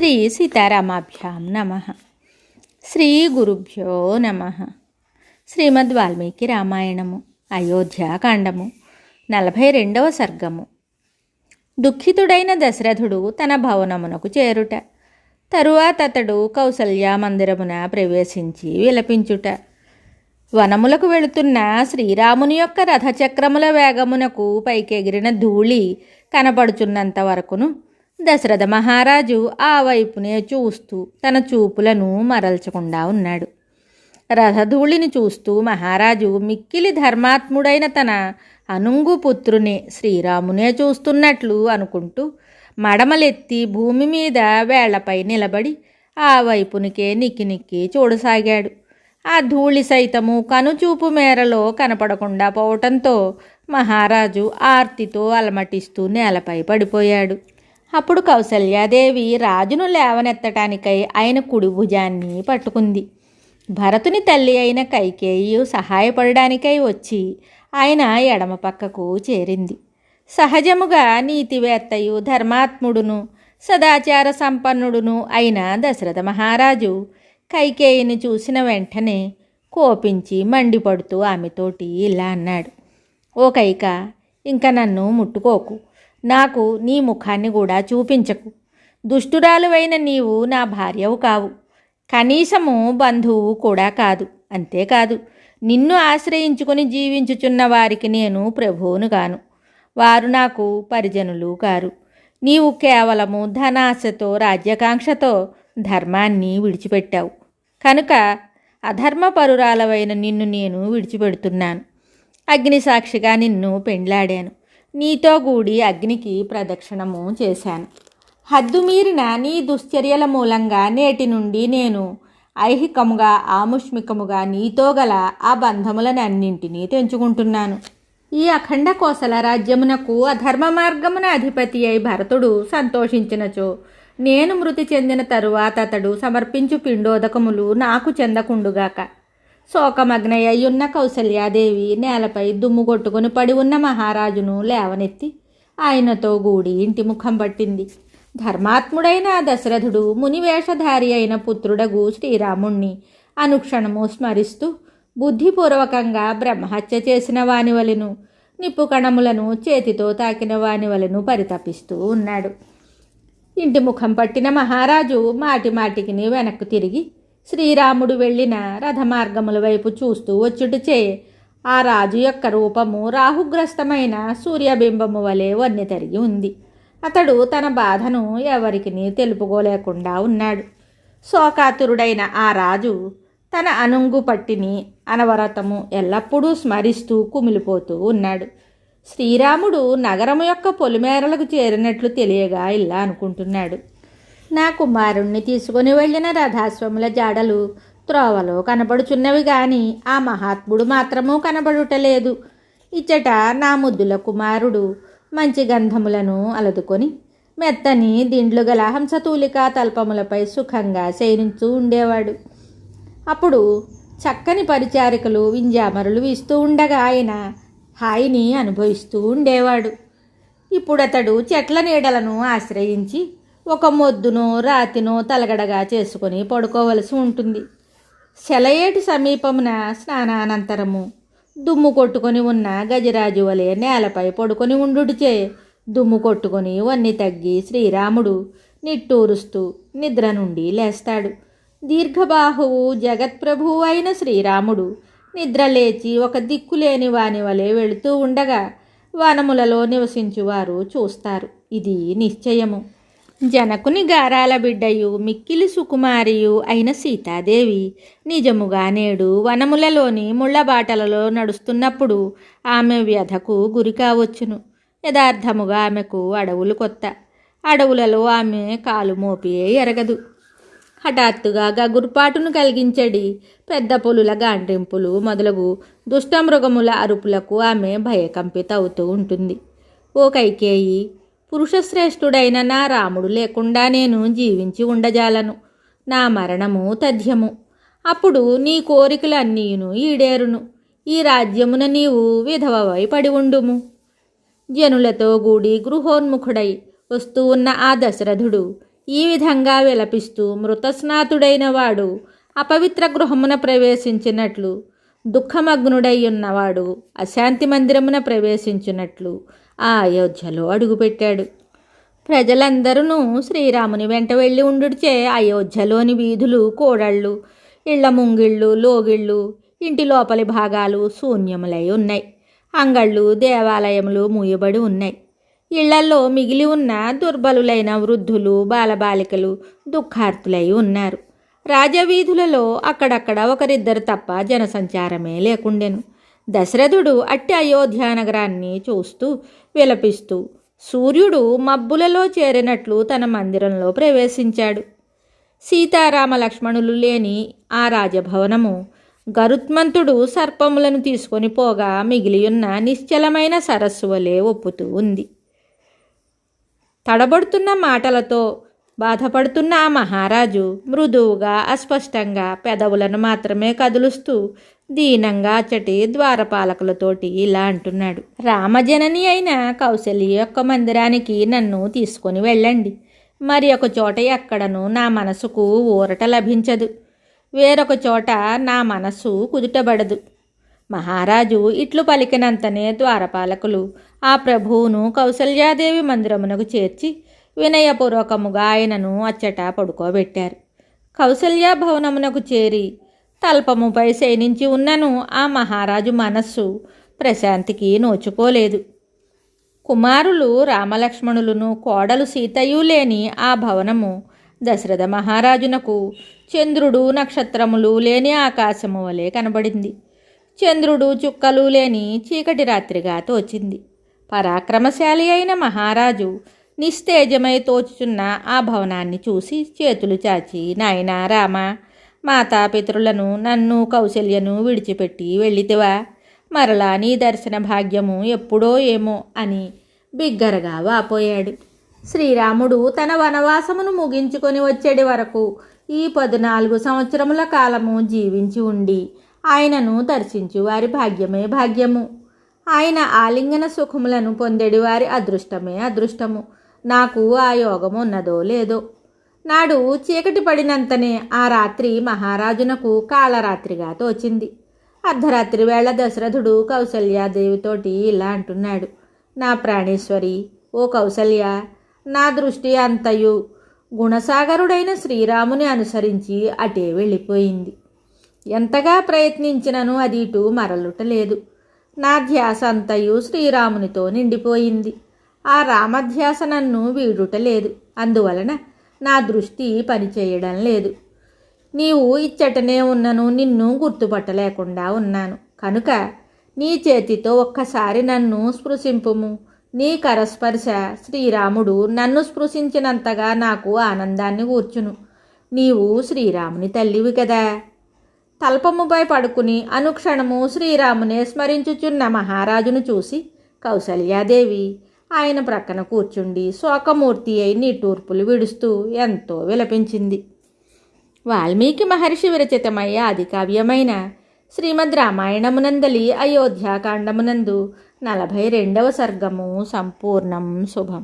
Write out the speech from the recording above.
శ్రీ సీతారామాభ్యాం నమః. శ్రీ గురుభ్యో నమః. శ్రీమద్ వాల్మీకి రామాయణము అయోధ్యాకాండము 42వ సర్గము. దుఃఖితుడైన దశరథుడు తన భవనమునకు చేరుట, తరువాత అతడు కౌసల్య మందిరమున ప్రవేశించి విలపించుట, వనములకు వెళుతున్న శ్రీరాముని యొక్క రథచక్రముల వేగమునకు పైకెగిరిన ధూళి కనపడుచున్నంత వరకును దశరథ మహారాజు ఆ వైపునే చూస్తూ తన చూపులను మరల్చకుండా ఉన్నాడు. రథధూళిని చూస్తూ మహారాజు మిక్కిలి ధర్మాత్ముడైన తన అనుంగు పుత్రుని శ్రీరామునే చూస్తున్నట్లు అనుకుంటూ మడమలెత్తి భూమి మీద వేళ్లపై నిలబడి ఆ వైపునికే నిక్కి చూడసాగాడు. ఆ ధూళి సైతము కనుచూపు మేరలో కనపడకుండా పోవటంతో మహారాజు ఆర్తితో అలమటిస్తూ నేలపై పడిపోయాడు. అప్పుడు కౌసల్యాదేవి రాజును లేవనెత్తటానికై ఆయన కుడి భుజాన్ని పట్టుకుంది. భరతుని తల్లి అయిన కైకేయి సహాయపడడానికై వచ్చి ఆయన ఎడమ పక్కకు చేరింది. సహజముగా నీతివేత్తయు ధర్మాత్ముడును సదాచార సంపన్నుడును అయిన దశరథ మహారాజు కైకేయిని చూసిన వెంటనే కోపించి మండిపడుతూ ఆమెతోటి ఇలా అన్నాడు: ఓ కైక, ఇంక నన్ను ముట్టుకోకు, నాకు నీ ముఖాన్ని కూడా చూపించకు. దుష్టురాలువైన నీవు నా భార్యవు కావు, కనీసము బంధువు కూడా కాదు. అంతేకాదు, నిన్ను ఆశ్రయించుకొని జీవించుచున్న వారికి నేను ప్రభువును గాను, వారు నాకు పరిజనులు కారు. నీవు కేవలము ధనాశతో రాజ్యకాంక్షతో ధర్మాన్ని విడిచిపెట్టావు కనుక అధర్మపరురాలవైన నిన్ను నేను విడిచిపెడుతున్నాను. అగ్నిసాక్షిగా నిన్ను పెండ్లాడాను, నీతో కూడి అగ్నికి ప్రదక్షిణము చేశాను. హద్దుమీరిన నీ దుశ్చర్యల మూలంగా నేటి నుండి నేను ఐహికముగా ఆముష్మికముగా నీతో గల ఆ బంధములనన్నింటినీ తెంచుకుంటున్నాను. ఈ అఖండ కోసల రాజ్యమునకు అధర్మ మార్గమున అధిపతి అయి భరతుడు సంతోషించినచో నేను మృతి చెందిన తరువాత అతడు సమర్పించు పిండోదకములు నాకు చెందకుండుగాక. శోకమగ్నయ్యున్న కౌసల్యాదేవి నేలపై దుమ్ము కొట్టుకుని పడి ఉన్న మహారాజును లేవనెత్తి ఆయనతో గూడి ఇంటి ముఖం పట్టింది. ధర్మాత్ముడైన దశరథుడు మునివేషధారి అయిన పుత్రుడగు శ్రీరాముణ్ణి అనుక్షణము స్మరిస్తూ బుద్ధిపూర్వకంగా బ్రహ్మహత్య చేసిన వానివలను నిప్పు కణములను చేతితో తాకిన వానివలను పరితపిస్తూ ఉన్నాడు. ఇంటి ముఖం పట్టిన మహారాజు మాటికి వెనక్కు తిరిగి శ్రీరాముడు వెళ్ళిన రథమార్గముల వైపు చూస్తూ వచ్చుటచే ఆ రాజు యొక్క రూపము రాహుగ్రస్తమైన సూర్యబింబము వలె వన్నె తరిగి ఉంది. అతడు తన బాధను ఎవరికి తెలుపుకోలేకుండా ఉన్నాడు. శోకాతురుడైన ఆ రాజు తన అనుంగు పట్టిని అనవరతము ఎల్లప్పుడూ స్మరిస్తూ కుమిలిపోతూ ఉన్నాడు. శ్రీరాముడు నగరము యొక్క పొలిమేరలకు చేరినట్లు తెలియగా ఇలా అనుకుంటున్నాడు: నా కుమారుణ్ణి తీసుకుని వెళ్ళిన రథాశ్వముల జాడలు త్రోవలో కనబడుచున్నవి గాని ఆ మహాత్ముడు మాత్రము కనబడుటలేదు. ఇచ్చట నా ముద్దుల కుమారుడు మంచి గంధములను అలదుకొని మెత్తని దిండ్లు గల హంసతూలికా తల్పములపై సుఖంగా శయనించూ ఉండేవాడు. అప్పుడు చక్కని పరిచారికలు వింజామరులు వీస్తూ ఉండగా ఆయన హాయిని అనుభవిస్తూ ఉండేవాడు. ఇప్పుడతడు చెట్ల నీడలను ఆశ్రయించి ఒక మొద్దునో రాతినో తలగడగా చేసుకొని పడుకోవలసి ఉంటుంది. సెలయేటి సమీపమున స్నానానంతరము దుమ్ము కొట్టుకొని ఉన్న గజరాజు వలె నేలపై పడుకొని ఉండుటచే దుమ్ము కొట్టుకొని వన్ని తగ్గి శ్రీరాముడు నిట్టూరుస్తూ నిద్ర నుండి లేస్తాడు. దీర్ఘబాహువు జగత్ప్రభువు అయిన శ్రీరాముడు నిద్ర లేచి ఒక దిక్కులేని వాని వలె వెళుతూ ఉండగా వనములలో నివసించువారు చూస్తారు. ఇది నిశ్చయము. జనకుని గారాల బిడ్డయు మిక్కిలి సుకుమారియు అయిన సీతాదేవి నిజముగా నేడు వనములలోని ముళ్ళబాటలలో నడుస్తున్నప్పుడు ఆమె వ్యధకు గురి కావచ్చును. యథార్థముగా ఆమెకు అడవులు కొత్త. అడవులలో ఆమె కాలు మోపియే ఎరగదు. హఠాత్తుగా గగుర్పాటును కలిగించడి పెద్ద పులుల గాండ్రింపులు మొదలగు దుష్టమృగముల అరుపులకు ఆమె భయకంపిత అవుతూ ఉంటుంది. ఓ కైకేయి, పురుషశ్రేష్ఠుడైన నా రాముడు లేకుండా నేను జీవించి ఉండజాలను. నా మరణము తథ్యము. అప్పుడు నీ కోరికలన్నీను ఈడేరును. ఈ రాజ్యమున నీవు విధవవై పడి ఉండుము. జనులతో గూడి గృహోన్ముఖుడై వస్తూ ఉన్న ఆ దశరథుడు ఈ విధంగా విలపిస్తూ మృతస్నాతుడైన వాడు అపవిత్ర గృహమున ప్రవేశించినట్లు, దుఃఖమగ్నుడై ఉన్నవాడు అశాంతి మందిరమున ప్రవేశించినట్లు ఆ అయోధ్యలో అడుగుపెట్టాడు. ప్రజలందరూ శ్రీరాముని వెంట వెళ్ళి ఉండుడిచే అయోధ్యలోని వీధులు, కూడళ్ళు, ఇళ్ల ముంగిళ్ళు, లోగిళ్ళు, ఇంటి లోపలి భాగాలు శూన్యములై ఉన్నాయి. అంగళ్ళు, దేవాలయములు మూయబడి ఉన్నాయి. ఇళ్లల్లో మిగిలి ఉన్న దుర్బలులైన వృద్ధులు, బాలబాలికలు దుఃఖార్తులై ఉన్నారు. రాజవీధులలో అక్కడక్కడ ఒకరిద్దరు తప్ప జనసంచారమే లేకుండెను. దశరథుడు అట్టి అయోధ్య నగరాన్ని చూస్తూ విలపిస్తూ సూర్యుడు మబ్బులలో చేరినట్లు తన మందిరంలో ప్రవేశించాడు. సీతారామ లక్ష్మణులు లేని ఆ రాజభవనము గరుత్మంతుడు సర్పములను తీసుకొని పోగా మిగిలియున్న నిశ్చలమైన సరస్సు వలె ఒప్పుతూ ఉంది. తడబడుతున్న మాటలతో బాధపడుతున్న ఆ మహారాజు మృదువుగా, అస్పష్టంగా పెదవులను మాత్రమే కదులుస్తూ దీనంగా అచ్చటి ద్వారపాలకులతోటి ఇలా అంటున్నాడు: రామజనని అయిన కౌసల్య యొక్క మందిరానికి నన్ను తీసుకొని వెళ్ళండి. మరి ఒక చోట ఎక్కడను నా మనసుకు ఊరట లభించదు, వేరొక చోట నా మనస్సు కుదుటబడదు. మహారాజు ఇట్లు పలికినంతనే ద్వారపాలకులు ఆ ప్రభువును కౌసల్యాదేవి మందిరమునకు చేర్చి వినయపూర్వకముగా ఆయనను అచ్చట పడుకోబెట్టారు. కౌసల్యా భవనమునకు చేరి తల్పముపై శయనించి ఉన్నను ఆ మహారాజు మనస్సు ప్రశాంతికి నోచుకోలేదు. కుమారులు రామలక్ష్మణులను, కోడలు సీతయు లేని ఆ భవనము దశరథ మహారాజునకు చంద్రుడు, నక్షత్రములు లేని ఆకాశము వలె కనబడింది. చంద్రుడు, చుక్కలు లేని చీకటి రాత్రిగా తోచింది. పరాక్రమశాలి అయిన మహారాజు నిస్తేజమై తోచుచున్న ఆ భవనాన్ని చూసి చేతులు చాచి, నాయనా రామ, మాతాపితరులను, నన్ను, కౌసల్యను విడిచిపెట్టి వెళ్ళితివా? మరలా నీ దర్శన భాగ్యము ఎప్పుడో ఏమో అని బిగ్గరగా వాపోయాడు. శ్రీరాముడు తన వనవాసమును ముగించుకొని వచ్చేటి వరకు ఈ 14 సంవత్సరముల కాలము జీవించి ఉండి ఆయనను దర్శించు వారి భాగ్యమే భాగ్యము. ఆయన ఆలింగన సుఖములను పొందేడి వారి అదృష్టమే అదృష్టము. నాకు ఆ యోగము ఉన్నదో లేదో. నాడు చీకటి పడినంతనే ఆ రాత్రి మహారాజునకు కాళరాత్రిగా తోచింది. అర్ధరాత్రి వేళ దశరథుడు కౌసల్యాదేవితోటి ఇలా అంటున్నాడు: నా ప్రాణేశ్వరి, ఓ కౌసల్య, నా దృష్టి అంతయు గుణసాగరుడైన శ్రీరాముని అనుసరించి అటే వెళ్ళిపోయింది. ఎంతగా ప్రయత్నించినను అది ఇటు మరలుటలేదు. నా ధ్యాస అంతయు శ్రీరామునితో నిండిపోయింది. ఆ రామధ్యాస నన్ను వీడుటలేదు. అందువలన నా దృష్టి పనిచేయడం లేదు. నీవు ఇచ్చటనే ఉన్నను నిన్ను గుర్తుపట్టలేకుండా ఉన్నాను. కనుక నీ చేతితో ఒక్కసారి నన్ను స్పృశింపుము. నీ కరస్పర్శ శ్రీరాముడు నన్ను స్పృశించినంతగా నాకు ఆనందాన్ని కూర్చును. నీవు శ్రీరాముని తల్లివి కదా. తల్పముపై పడుకుని అనుక్షణము శ్రీరామునే స్మరించుచున్న మహారాజును చూసి కౌసల్యాదేవి ఆయన ప్రక్కన కూర్చుండి శోకమూర్తి అయి నిట్టూర్పులు విడుస్తూ ఎంతో విలపించింది. వాల్మీకి మహర్షి విరచితమయ్యే ఆదికావ్యమైన శ్రీమద్ రామాయణమునందలి అయోధ్యాకాండమునందు 42వ సర్గము సంపూర్ణం. శుభం.